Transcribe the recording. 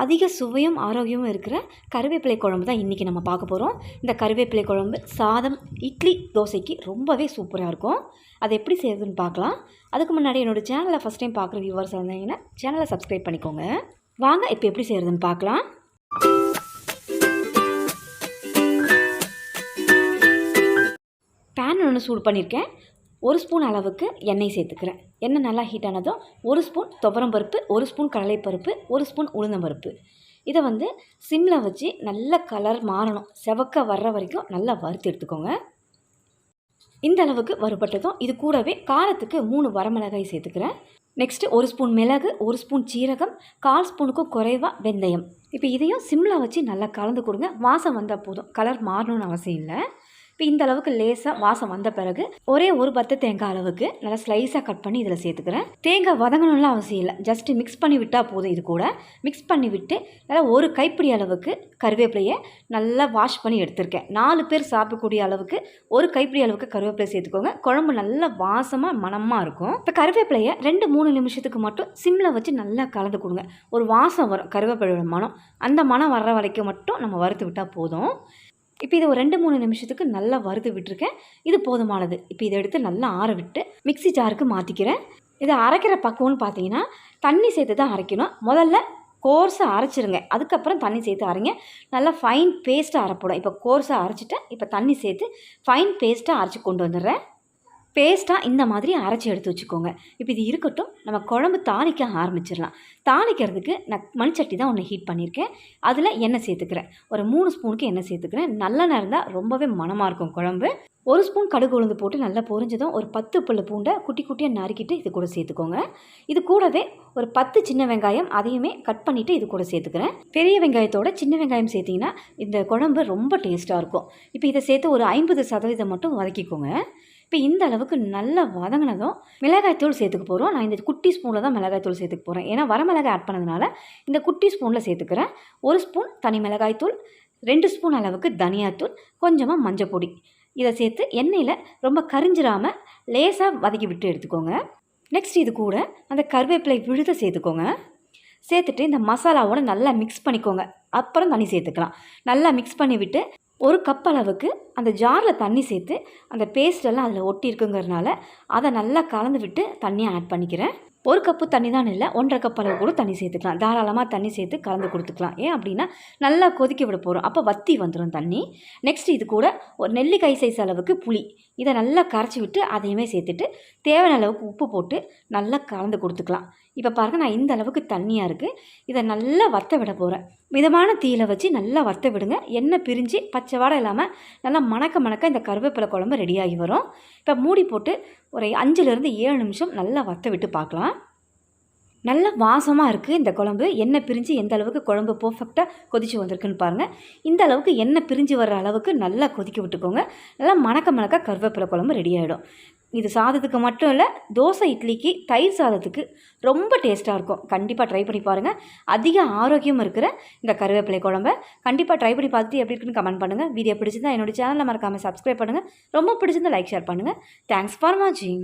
அதிக சுவையும் ஆரோக்கியமும் இருக்கிற கருவேப்பிலை குழம்பு தான் இன்றைக்கி நம்ம பார்க்க போகிறோம். இந்த கருவேப்பிலை குழம்பு சாதம், இட்லி, தோசைக்கு ரொம்பவே சூப்பராக இருக்கும். அதை எப்படி செய்யறதுன்னு பார்க்கலாம். அதுக்கு முன்னாடி என்னோடய சேனலை ஃபஸ்ட் டைம் பார்க்குற வியூவர்ஸ் வந்தீங்கன்னா சேனலை சப்ஸ்கிரைப் பண்ணிக்கோங்க. வாங்க இப்போ எப்படி செய்கிறதுன்னு பார்க்கலாம். பேன் ஒன்று சூடு பண்ணியிருக்கேன். 1 ஸ்பூன் அளவுக்கு எண்ணெய் சேர்த்துக்கிறேன். எண்ணெய் நல்லா ஹீட் ஆனதும் 1 ஸ்பூன் துவரம் பருப்பு, 1 ஸ்பூன் கடலைப்பருப்பு, 1 ஸ்பூன் உளுந்தம்பருப்பு. இதை சிம்மில் வச்சு நல்ல கலர் மாறணும், செவக்க வர்ற வரைக்கும் நல்லா வறுத்து எடுத்துக்கோங்க. இந்த அளவுக்கு வறுபட்டதும் இது கூடவே காரத்துக்கு 3 வரமிளகாய் சேர்த்துக்கிறேன். நெக்ஸ்ட்டு 1 ஸ்பூன் மிளகு, 1 ஸ்பூன் சீரகம், 1/4 ஸ்பூனுக்கும் குறைவாக வெந்தயம். இப்போ இதையும் சிம்மில் வச்சு நல்லா கலந்து கொடுங்க. வாசம் வந்தால் போதும், கலர் மாறணும்னு அவசியம் இல்லை. இப்போ இந்த அளவுக்கு லேசாக வாசம் வந்த பிறகு ஒரே ஒரு பத்து தேங்காய் அளவுக்கு நல்லா ஸ்லைஸாக கட் பண்ணி இதில் சேர்த்துக்கிறேன். தேங்காய் வதங்கணும்லாம் அவசியம் இல்லை, ஜஸ்ட்டு மிக்ஸ் பண்ணி விட்டால் போதும். இது கூட மிக்ஸ் பண்ணி விட்டு நல்லா ஒரு கைப்பிடி அளவுக்கு கருவேப்பிலையை நல்லா வாஷ் பண்ணி எடுத்திருக்கேன். 4 பேர் சாப்பிடக்கூடிய அளவுக்கு ஒரு கைப்பிடி அளவுக்கு கருவேப்பிலை சேர்த்துக்கோங்க. குழம்பு நல்லா வாசமாக மணமாக இருக்கும். இப்போ கருவேப்பிலையை 2-3 நிமிஷத்துக்கு மட்டும் சிம்மில் வச்சு நல்லா கலந்து கொடுங்க. ஒரு வாசம் வரும் கருவேப்பிலையோட மனம், அந்த மனம் வர்ற வரைக்கும் மட்டும் நம்ம வறுத்து விட்டால் போதும். இப்போ இதை ஒரு 2-3 நிமிஷத்துக்கு நல்லா வறுத்து விட்டுருக்கேன். இது போதுமானது. இப்போ இதை எடுத்து நல்லா ஆற விட்டு மிக்ஸி ஜாருக்கு மாற்றிக்கிறேன். இதை அரைக்கிற பக்குவம்னு பார்த்தீங்கன்னா தண்ணி சேர்த்து தான் அரைக்கணும். முதல்ல கோர்ஸாக அரைச்சிருங்க, அதுக்கப்புறம் தண்ணி சேர்த்து அரைங்க. நல்லா ஃபைன் பேஸ்ட்டாக அரைப்படும். இப்போ கோர்ஸாக அரைச்சிட்டேன். இப்போ தண்ணி சேர்த்து ஃபைன் பேஸ்ட்டாக அரைச்சி கொண்டு வந்துடுறேன். பேஸ்ட்டாக இந்த மாதிரி அரைச்சி எடுத்து வச்சுக்கோங்க. இப்போ இது இருக்கட்டும், நம்ம குழம்பு தாளிக்க ஆரம்பிச்சிடலாம். தாளிக்கிறதுக்கு நான் மண்சட்டி தான் ஒன்று ஹீட் பண்ணியிருக்கேன். அதில் எண்ணெய் சேர்த்துக்கிறேன். ஒரு 3 ஸ்பூனுக்கு எண்ணெய் சேர்த்துக்கிறேன். நல்லெண்ணெய் இருந்தால் ரொம்பவே மணமாக இருக்கும் குழம்பு. 1 ஸ்பூன் கடுகு உளுந்து போட்டு நல்லா பொரிஞ்சதும் ஒரு 10 பல்லு பூண்டை குட்டி குட்டியாக நறுக்கிட்டு இது கூட சேர்த்துக்கோங்க. இது கூடவே ஒரு 10 சின்ன வெங்காயம் அதையுமே கட் பண்ணிவிட்டு இது கூட சேர்த்துக்கிறேன். பெரிய வெங்காயத்தோட சின்ன வெங்காயம் சேர்த்திங்கன்னா இந்த குழம்பு ரொம்ப டேஸ்ட்டாக இருக்கும். இப்போ இதை சேர்த்து ஒரு 50% மட்டும் வதக்கிக்கோங்க. இப்போ இந்த அளவுக்கு நல்லா வதங்கினதும் மிளகாய்த்தூள் சேர்த்துக்க போகிறோம். நான் இந்த குட்டி ஸ்பூனில் தான் மிளகாய்த்தூள் சேர்த்துக்க போகிறேன். ஏன்னா வரமிளகாய் ஆட் பண்ணதுனால இந்த குட்டி ஸ்பூனில் சேர்த்துக்கிறேன். 1 ஸ்பூன் தனி மிளகாய்த்தூள், 2 ஸ்பூன் அளவுக்கு தனியாத்தூள், கொஞ்சமாக மஞ்சள் பொடி. இதை சேர்த்து எண்ணெயில் ரொம்ப கரிஞ்சிடாமல் லேசாக வதக்கி விட்டு எடுத்துக்கோங்க. நெக்ஸ்ட் இது கூட அந்த கருவேப்பிலை விழுத சேர்த்துக்கோங்க. சேர்த்துட்டு இந்த மசாலாவோட நல்லா மிக்ஸ் பண்ணிக்கோங்க. அப்புறம் தண்ணி சேர்த்துக்கலாம். நல்லா மிக்ஸ் பண்ணி விட்டு 1 கப் அளவுக்கு அந்த ஜாரில் தண்ணி சேர்த்து அந்த பேஸ்டெல்லாம் அதில் ஒட்டி இருக்குங்கிறதுனால அதை நல்லா கலந்து விட்டு தண்ணியை ஆட் பண்ணிக்கிறேன். 1 கப்பு தண்ணி தான் இல்லை, 1.5 கப் அளவு கூட தண்ணி சேர்த்துக்கலாம். தாராளமாக தண்ணி சேர்த்து கலந்து கொடுத்துக்கலாம். ஏன் அப்படின்னா நல்லா கொதிக்க விட போகிறோம், அப்போ வற்றி வந்துடும் தண்ணி. நெக்ஸ்ட் இது கூட ஒரு நெல்லிக்காய் சைஸ் அளவுக்கு புளி, இதை நல்லா கரைச்சி விட்டு அதையுமே சேர்த்துட்டு தேவையான அளவுக்கு உப்பு போட்டு நல்லா கலந்து கொடுத்துக்கலாம். இப்போ பாருங்கள், நான் இந்த அளவுக்கு தண்ணியாக இருக்குது. இதை நல்லா வற்ற விட போகிறேன். மிதமான தீயில் வச்சு நல்லா வற்ற விடுங்க. எண்ணெய் பிரிஞ்சு பச்சை வாடை இல்லாமல் நல்லா மணக்க இந்த கருவேப்பிலை குழம்பு ரெடியாகி வரும். இப்போ மூடி போட்டு ஒரு 5-7 நிமிஷம் நல்லா வற்ற விட்டு பார்க்கலாம். நல்ல வாசமாக இருக்குது இந்த குழம்பு. எண்ணெய் பிரிஞ்சு எந்த அளவுக்கு குழம்பு பர்ஃபெக்டாக கொதித்து வந்திருக்குன்னு பாருங்கள். இந்த அளவுக்கு எண்ணெய் பிரிஞ்சு வர்ற அளவுக்கு நல்லா கொதிக்க விட்டுக்கோங்க. நல்லா மணக்க கருவேப்பிலை குழம்பு ரெடி ஆகிடும். இது சாதத்துக்கு மட்டும் இல்லை, தோசை, இட்லிக்கு, தயிர் சாதத்துக்கு ரொம்ப டேஸ்ட்டாக இருக்கும். கண்டிப்பாக ட்ரை பண்ணி பாருங்கள். அதிக ஆரோக்கியம் இருக்கிற இந்த கருவேப்பிலை குழம்பை கண்டிப்பாக ட்ரை பண்ணி பார்த்துட்டு எப்படி இருக்குன்னு கமெண்ட் பண்ணுங்கள். வீடியோ பிடிச்சிருந்தா என்னோடய சேனலில் மறக்காமல் சப்ஸ்கிரைப் பண்ணுங்கள். ரொம்ப பிடிச்சிருந்தா லைக், ஷேர் பண்ணுங்கள். தேங்க்ஸ் ஃபார் வாட்சிங்.